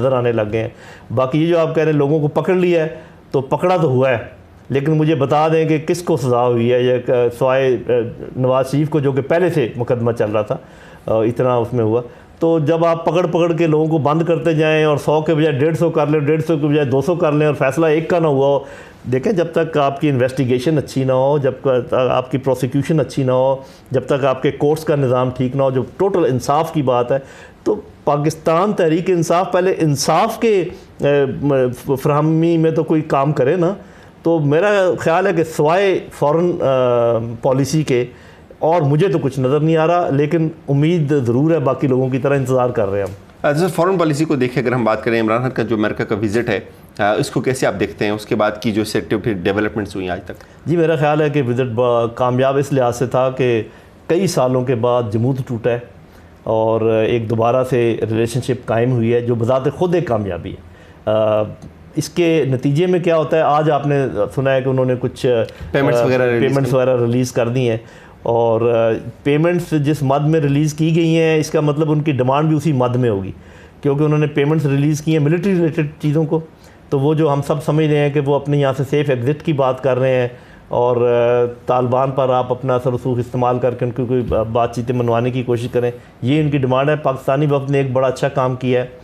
नज़र आने लग गए हैं। बाकी ये जो आप कह रहे हैं लोगों को पकड़ लिया है, तो पकड़ा तो हुआ है, लेकिन मुझे बता दें कि किसको सज़ा हुई है, या सवाए नवाज शरीफ को जो कि पहले से मुकदमा चल रहा था, इतना उसमें हुआ। तो जब आप पकड़ पकड़ के लोगों को बंद करते जाएं और 100 के बजाय 150 कर लें, 150 के बजाय 200 कर लें और फैसला एक का ना हुआ हो, देखें जब तक आपकी इन्वेस्टिगेशन अच्छी ना हो, जब तक आपकी प्रोसिक्यूशन अच्छी ना हो, जब तक आपके कोर्ट्स का निज़ाम ठीक ना हो, जो टोटल इंसाफ की बात है, तो पाकिस्तान तहरीक इंसाफ पहले इंसाफ के फराहमी में तो कोई काम करे ना। तो मेरा ख़्याल है कि सवाए फ़ॉरेन पॉलिसी के और मुझे तो कुछ नज़र नहीं आ रहा, लेकिन उम्मीद ज़रूर है, बाकी लोगों की तरह इंतज़ार कर रहे हैं हम। जैसे फ़ॉरेन पॉलिसी को देखें, अगर हम बात करें इमरान खान का जो अमेरिका का विज़िट है, इसको कैसे आप देखते हैं, उसके बाद की जो सेक्टर डेवलपमेंट्स हुई आज तक? जी, मेरा ख्याल है कि विज़िट कामयाब इस लिहाज से था कि कई सालों के बाद जमूत टूटा है और एक दोबारा से रिलेशनशिप कायम हुई है, जो बज़ात ख़ुद एक कामयाबी है। इसके नतीजे में क्या होता है, आज आपने सुना है कि उन्होंने कुछ पेमेंट्स वगैरह रिलीज़ कर दी हैं, और पेमेंट्स जिस मद में रिलीज़ की गई हैं, इसका मतलब उनकी डिमांड भी उसी मद में होगी, क्योंकि उन्होंने पेमेंट्स रिलीज़ की हैं मिलिट्री रिलेटेड चीज़ों को। तो वो जो हम सब समझ रहे हैं कि वो अपने यहाँ से सेफ़ एग्ज़िट की बात कर रहे हैं, और तालिबान पर आप अपना असर रसूख इस्तेमाल करके उनकी कोई बातचीतें मनवाने की कोशिश करें, ये इनकी डिमांड है। पाकिस्तानी वफ़द ने एक बड़ा अच्छा काम किया है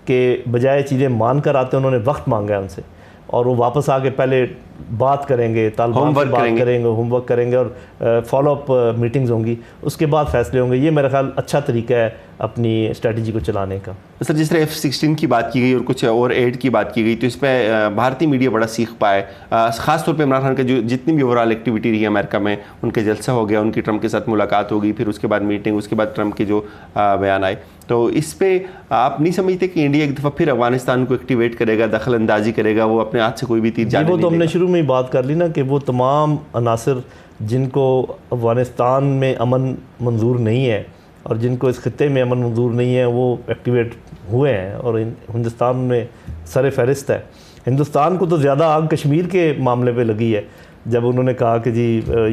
कि बजाय चीज़ें मान कर आते उन्होंने वक्त मांगा है उनसे, और वो वापस आके पहले बात करेंगे, तालिबान से बात करेंगे, होमवर्क करेंगे, और फॉलोअप मीटिंग्स होंगी, उसके बाद फैसले होंगे। ये मेरा ख्याल अच्छा तरीका है अपनी स्ट्रेटजी को चलाने का। सर, जिस तरह F-16 की बात की गई और कुछ और एड की बात की गई, तो इस पर भारतीय मीडिया बड़ा सीख पाए, ख़ास तौर पे इमरान खान का जो जितनी भी ओवरऑल एक्टिविटी रही है अमेरिका में, उनके जलसा हो गया, उनकी ट्रंप के साथ मुलाकात होगी, फिर उसके बाद मीटिंग, उसके बाद ट्रंप के जो बयान आए, तो इस पर आप नहीं समझते कि इंडिया एक दफ़ा फिर अफगानिस्तान को एक्टिवेट करेगा, दखल अंदाजी करेगा, वो अपने हाथ से कोई भी तीर जाने नहीं देगा? वो तो हमने शुरू में ही बात कर ली ना कि वो तमाम अनासर जिनको अफगानिस्तान में अमन मंजूर नहीं है और जिनको इस खत्ते में अमन मंजूर नहीं है, वो एक्टिवेट हुए हैं और हिंदुस्तान में सर फहरिस्त है। हिंदुस्तान को तो ज़्यादा आग कश्मीर के मामले पे लगी है, जब उन्होंने कहा कि जी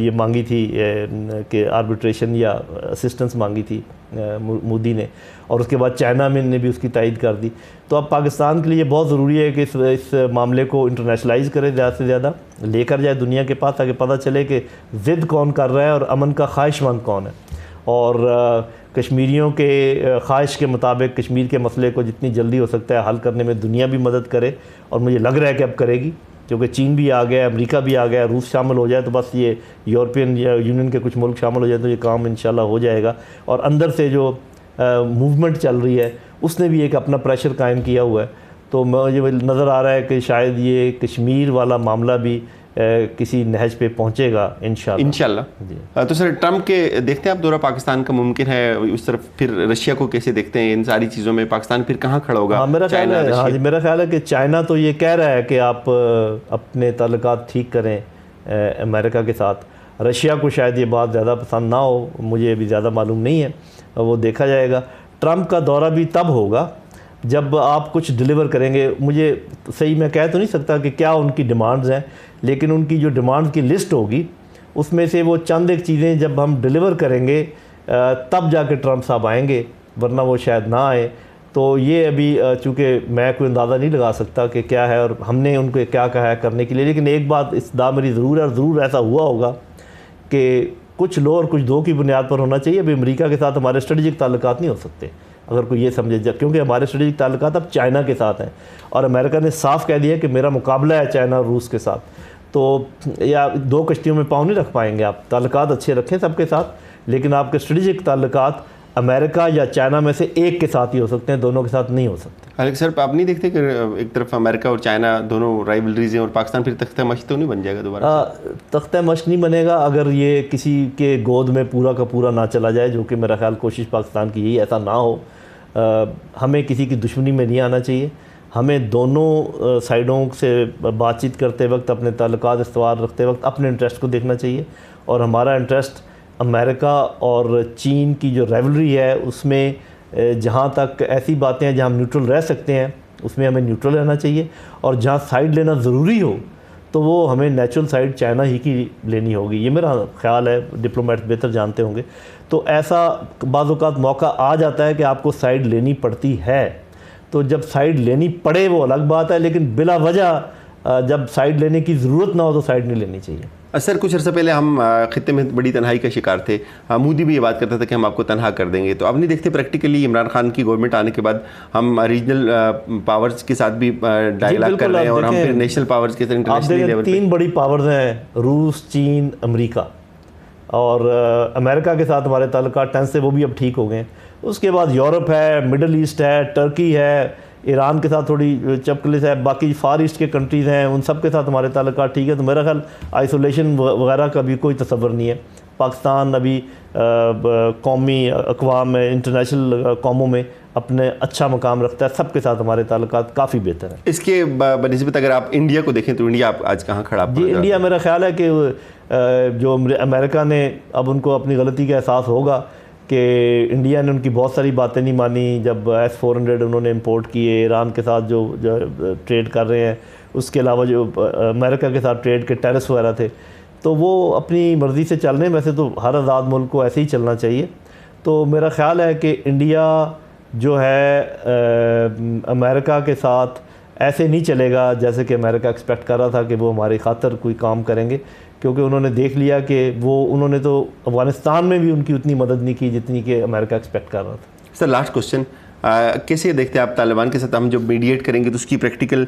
ये मांगी थी कि आर्बिट्रेशन या असिस्टेंस मांगी थी मोदी ने, और उसके बाद चाइना में ने भी उसकी तायद कर दी। तो अब पाकिस्तान के लिए बहुत ज़रूरी है कि इस मामले को इंटरनेशनलाइज करे, ज़्यादा से ज़्यादा लेकर जाए दुनिया के पास, ताकि पता चले कि ज़िद कौन कर रहा है और अमन का ख्वाहिशमंद कौन है, और कश्मीरियों के ख्वाहिश के मुताबिक कश्मीर के मसले को जितनी जल्दी हो सकता है हल करने में दुनिया भी मदद करे, और मुझे लग रहा है कि अब करेगी, क्योंकि चीन भी आ गया, अमेरिका भी आ गया, रूस शामिल हो जाए तो बस ये यूरोपियन या यूनियन के कुछ मुल्क शामिल हो जाए तो ये काम इंशाल्लाह हो जाएगा। और अंदर से जो मूवमेंट चल रही है उसने भी एक अपना प्रेशर कायम किया हुआ है। तो मुझे नज़र आ रहा है कि शायद ये कश्मीर वाला मामला भी किसी नहज पे पहुंचेगा इंशाल्लाह। तो सर, ट्रंप के देखते हैं आप दौरा पाकिस्तान का मुमकिन है, उस तरफ फिर रशिया को कैसे देखते हैं, इन सारी चीज़ों में पाकिस्तान फिर कहाँ खड़ा होगा? मेरा ख्याल है, हाँ जी, मेरा ख्याल है कि चाइना तो ये कह रहा है कि आप अपने ताल्लुकात ठीक करें अमेरिका के साथ। रशिया को शायद ये बात ज़्यादा पसंद ना हो, मुझे अभी ज़्यादा मालूम नहीं है, वो देखा जाएगा। ट्रंप का दौरा भी तब होगा जब आप कुछ डिलीवर करेंगे। मुझे सही मैं कह तो नहीं सकता कि क्या उनकी डिमांड्स हैं, लेकिन उनकी जो डिमांड्स की लिस्ट होगी उसमें से वो चंद एक चीज़ें जब हम डिलीवर करेंगे तब जाके ट्रंप साहब आएंगे, वरना वो शायद ना आए। तो ये अभी चूँकि मैं कोई अंदाज़ा नहीं लगा सकता कि क्या है और हमने उनको क्या कहा है करने के लिए, लेकिन एक बात इस दामरी ज़रूर है, और ज़रूर ऐसा हुआ होगा कि कुछ लो और कुछ दो की बुनियाद पर होना चाहिए। अभी अमेरिका के साथ हमारे स्ट्रेटजिक ताल्लुकात नहीं हो सकते अगर कोई ये समझे, क्योंकि हमारे स्ट्रेटजिक ताल्लुकात अब चाइना के साथ हैं, और अमेरिका ने साफ कह दिया कि मेरा मुकाबला है चाइना और रूस के साथ। तो या दो कश्तियों में पाँव नहीं रख पाएंगे आप। ताल्लुकात अच्छे रखें सबके साथ, लेकिन आपके स्ट्रेटजिक ताल्लुकात अमेरिका या चाइना में से एक के साथ ही हो सकते हैं, दोनों के साथ नहीं हो सकते। हालांकि सर, आप नहीं देखते कि एक तरफ अमेरिका और चाइना दोनों राइवलरीज हैं और पाकिस्तान फिर तख्ता मश्क तो नहीं बन जाएगा दोबारा? तख्ता मश्क नहीं बनेगा अगर ये किसी के गोद में पूरा का पूरा ना चला जाए, जो कि मेरा ख्याल कोशिश पाकिस्तान की यही, ऐसा ना हो। हमें किसी की दुश्मनी में नहीं आना चाहिए। हमें दोनों साइडों से बातचीत करते वक्त, अपने ताल्लुकात इस्तवार रखते वक्त अपने इंटरेस्ट को देखना चाहिए, और हमारा इंटरेस्ट अमेरिका और चीन की जो राइवलरी है उसमें जहाँ तक ऐसी बातें हैं जहाँ हम न्यूट्रल रह सकते हैं उसमें हमें न्यूट्रल रहना चाहिए, और जहाँ साइड लेना ज़रूरी हो तो वो हमें नेचुरल साइड चाइना ही की लेनी होगी। ये मेरा ख्याल है, डिप्लोमेट बेहतर जानते होंगे। तो ऐसा बाज़ औक़ात मौका आ जाता है कि आपको साइड लेनी पड़ती है, तो जब साइड लेनी पड़े वो अलग बात है, लेकिन बिला वजह जब साइड लेने की ज़रूरत ना हो तो साइड नहीं लेनी चाहिए। सर कुछ अर्सा पहले हम खित्ते में बड़ी तन्हाई का शिकार थे, मोदी भी ये बात करता था कि हम आपको तनहा कर देंगे, तो अब नहीं देखते प्रैक्टिकली इमरान खान की गवर्नमेंट आने के बाद हम रीजनल पावर्स के साथ भी डायलॉग कर रहे हैं और हम फिर नेशनल पावर्स के साथ इंटरनेशनल लेवल पे 3 बड़ी पावर्स हैं, रूस, चीन, अमेरिका, और अमेरिका के साथ हमारे ताल्लुकात टेंस से वो भी अब ठीक हो गए। उसके बाद यूरोप है, मिडल ईस्ट है, टर्की है, ईरान के साथ थोड़ी चपकलिस है, बाकी फार ईस्ट के कंट्रीज़ हैं उन सब के साथ हमारे ताल्लुकात ठीक है। तो मेरा ख्याल आइसोलेशन वगैरह का भी कोई तसव्वुर नहीं है। पाकिस्तान अभी कौमी अक़वाम में, इंटरनेशनल कौमों में अपने अच्छा मकाम रखता है, सबके साथ हमारे ताल्लुकात काफ़ी बेहतर है। इसके बनिस्बत अगर आप इंडिया को देखें तो इंडिया आज कहाँ खड़ा? जी, इंडिया मेरा ख्याल है कि जो अमेरिका ने अब उनको अपनी गलती का एहसास होगा कि इंडिया ने उनकी बहुत सारी बातें नहीं मानी। जब S-400 उन्होंने इंपोर्ट किए, ईरान के साथ जो ट्रेड कर रहे हैं, उसके अलावा जो अमेरिका के साथ ट्रेड के टैरिफ्स वगैरह थे, तो वो अपनी मर्ज़ी से चल रहे हैं। वैसे तो हर आज़ाद मुल्क को ऐसे ही चलना चाहिए। तो मेरा ख़्याल है कि इंडिया जो है अमेरिका के साथ ऐसे नहीं चलेगा जैसे कि अमेरिका एक्सपेक्ट कर रहा था कि वो हमारी खातर कोई काम करेंगे, क्योंकि उन्होंने देख लिया कि उन्होंने तो अफ़गानिस्तान में भी उनकी उतनी मदद नहीं की जितनी कि अमेरिका एक्सपेक्ट कर रहा था। सर लास्ट क्वेश्चन, कैसे देखते हैं आप तालिबान के साथ हम जब मीडिएट करेंगे तो उसकी प्रैक्टिकल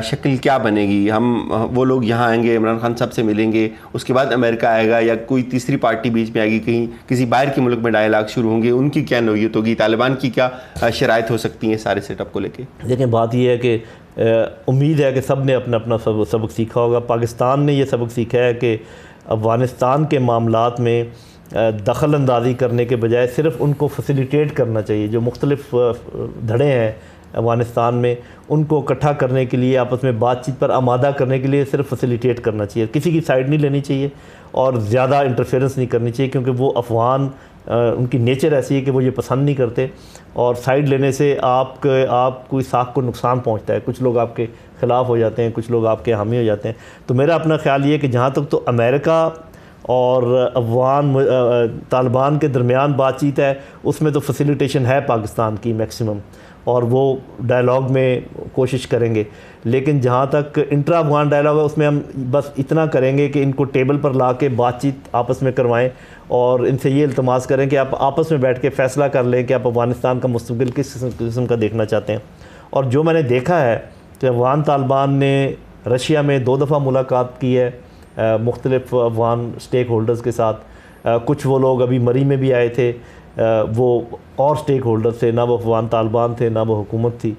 शक्ल क्या बनेगी? हम वो लोग यहाँ आएंगे, इमरान खान साहब से मिलेंगे, उसके बाद अमेरिका आएगा या कोई तीसरी पार्टी बीच में आएगी, कहीं किसी बाहर के मुल्क में डायलॉग शुरू होंगे, उनकी क्या नौयत होगी? तालिबान की क्या शराइत हो सकती हैं सारे सेटअप को लेके? देखें, बात यह है कि उम्मीद है कि सब ने अपना अपना सबक सीखा होगा। पाकिस्तान ने यह सबक सीखा है कि अफ़गानिस्तान के मामलात में दखल अंदाज़ी करने के बजाय सिर्फ़ उनको फैसिलिटेट करना चाहिए। जो मुख्तलिफ़ धड़े हैं अफ़गानिस्तान में, उनको इकट्ठा करने के लिए, आपस में बातचीत पर आमादा करने के लिए सिर्फ फैसिलिटेट करना चाहिए। किसी की साइड नहीं लेनी चाहिए और ज़्यादा इंटरफेरेंस नहीं करनी चाहिए, क्योंकि वो अफ़गान उनकी नेचर ऐसी है कि वो ये पसंद नहीं करते, और साइड लेने से आप कोई साख को नुकसान पहुंचता है। कुछ लोग आपके ख़िलाफ़ हो जाते हैं, कुछ लोग आपके हामी हो जाते हैं। तो मेरा अपना ख्याल ये है कि जहाँ तक तो अमेरिका और अफ़गान तालिबान के दरमियान बातचीत है, उसमें तो फैसिलिटेशन है पाकिस्तान की मैक्सिमम, और वो डायलॉग में कोशिश करेंगे। लेकिन जहाँ तक इंट्रा अफ़गान डायलॉग है, उसमें हम बस इतना करेंगे कि इनको टेबल पर ला के बातचीत आपस में करवाएं और इनसे ये इल्तमास करें कि आप आपस में बैठ के फ़ैसला कर लें कि आप अफ़गानिस्तान का मुस्तक़बिल किस किस्म का देखना चाहते हैं। और जो मैंने देखा है कि अफ़गान तालिबान ने रशिया में 2 दफ़ा मुलाकात की है मुख्तलिफ़ अफ़गान स्टेक होल्डर्स के साथ। कुछ वो लोग अभी मरी में भी आए थे, वो और स्टेक होल्डर्स थे, ना वो अफ़गान तालिबान थे ना वो हुकूमत थी।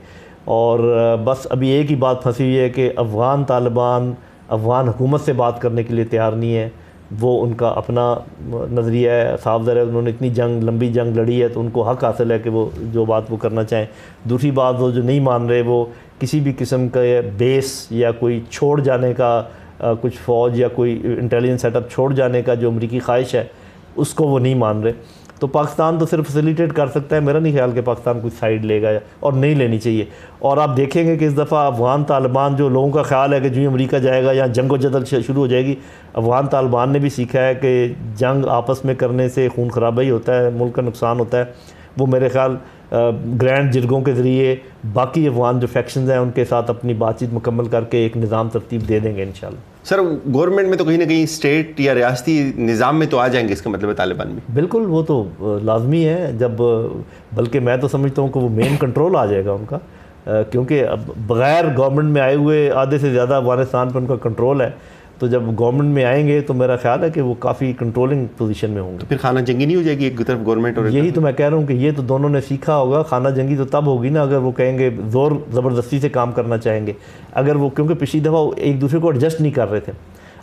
और बस अभी एक ही बात फंसी हुई है कि अफ़गान तालिबान अफ़गान हुकूमत से बात करने के लिए तैयार नहीं है। वो उनका अपना नज़रिया है, साफ ज़रा है, उन्होंने इतनी लंबी जंग लड़ी है तो उनको हक़ हासिल है कि वो जो बात वो करना चाहें। दूसरी बात, वो जो नहीं मान रहे, वो किसी भी किस्म का बेस या कोई छोड़ जाने का कुछ फ़ौज या कोई इंटेलिजेंस सेटअप छोड़ जाने का जो अमरीकी ख्वाहिश है, उसको वो नहीं मान रहे। तो पाकिस्तान तो सिर्फ फैसिलिटेट कर सकता है। मेरा नहीं ख्याल कि पाकिस्तान कुछ साइड लेगा, और नहीं लेनी चाहिए। और आप देखेंगे कि इस दफ़ा अफ़गान तालिबान, जो लोगों का ख्याल है कि जो ही अमेरिका जाएगा या जंग व जदल शुरू हो जाएगी, अफ़गान तालिबान ने भी सीखा है कि जंग आपस में करने से खून खराबा ही होता है, मुल्क का नुकसान होता है। वो मेरे ख्याल ग्रैंड जिरगों के ज़रिए बाकी अफ़गान जो फैक्शंस हैं उनके साथ अपनी बातचीत मुकम्मल करके एक निज़ाम तरतीब दे देंगे इंशाल्लाह। सर गवर्नमेंट में तो कहीं ना कहीं स्टेट या रियासती निज़ाम में तो आ जाएंगे, इसका मतलब है तालिबान में? बिल्कुल, वो तो लाजमी है। जब बल्कि मैं तो समझता हूँ कि वो मेन कंट्रोल आ जाएगा उनका, क्योंकि अब बग़ैर गवर्नमेंट में आए हुए आधे से ज़्यादा अफ़गानिस्तान पर उनका कंट्रोल है। तो जब गवर्नमेंट में आएंगे तो मेरा ख्याल है कि वो काफ़ी कंट्रोलिंग पोजीशन में होंगे। तो फिर खाना जंगी नहीं हो जाएगी एक तरफ गवर्नमेंट और यही तो मैं कह रहा हूँ कि ये तो दोनों ने सीखा होगा। खाना जंगी तो तब होगी ना अगर वो कहेंगे, ज़ोर ज़बरदस्ती से काम करना चाहेंगे। अगर वो, क्योंकि पिछली दफ़ा एक दूसरे को एडजस्ट नहीं कर रहे थे,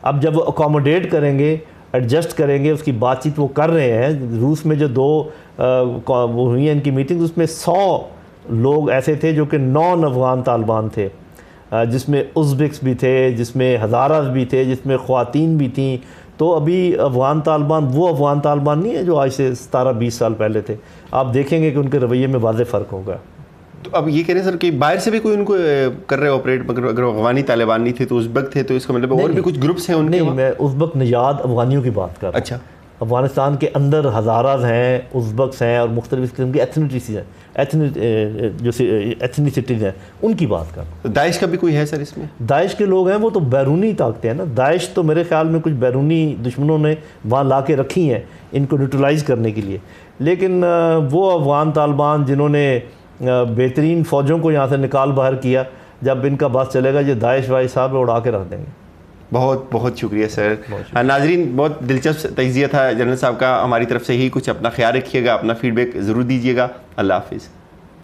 अब जब वो अकोमोडेट करेंगे, एडजस्ट करेंगे, उसकी बातचीत वो कर रहे हैं। रूस में जो 2 वो हुई हैं इनकी मीटिंग, उसमें 100 लोग ऐसे थे जो कि नॉन अफ़गान तालिबान थे, जिसमें उज़्बेक्स भी थे, जिसमें हज़ारास भी थे, जिसमें ख़वातीन भी थीं। तो अभी अफ़गान तालिबान वो अफ़गान तालिबान नहीं है जो आज से 17-20 साल पहले थे। आप देखेंगे कि उनके रवैये में वाज़ेह फ़र्क होगा। तो अब ये कह रहे हैं सर कि बाहर से भी कोई उनको कर रहे ऑपरेट, अगर अफ़गानी तालिबान नहीं थे तो उज़्बेक थे, तो इसका मतलब और भी कुछ ग्रुप्स हैं उनके? नहीं, मैं उज़्बेक निजाद अफ़गानियों की बात कर रहा हूँ। अच्छा, अफ़गानिस्तान के अंदर हज़ाराज हैं, उज़्बक्स हैं और मुख्तलिफ़ किस्म की एथनिसिटीज़ हैं, एथनिसिटीज़ हैं, उनकी बात कर। तो दाइश का भी कोई है सर इसमें? दाइश के लोग हैं, वो तो बैरूनी ताकतें हैं ना। दाइश तो मेरे ख्याल में कुछ बैरूनी दुश्मनों ने वहाँ ला के रखी हैं इनको न्यूट्रलाइज़ करने के लिए, लेकिन वो अफ़गान तालिबान जिन्होंने बेहतरीन फ़ौजों को यहाँ से निकाल बाहर किया, जब इनका बस चलेगा ये दाइश वाइश साहब उड़ा के रख देंगे। बहुत बहुत शुक्रिया सर। नाजरीन, बहुत दिलचस्प तज़किया था जनरल साहब का। हमारी तरफ से ही कुछ अपना ख्याल रखिएगा, अपना फ़ीडबैक ज़रूर दीजिएगा। अल्लाह हाफ़िज़।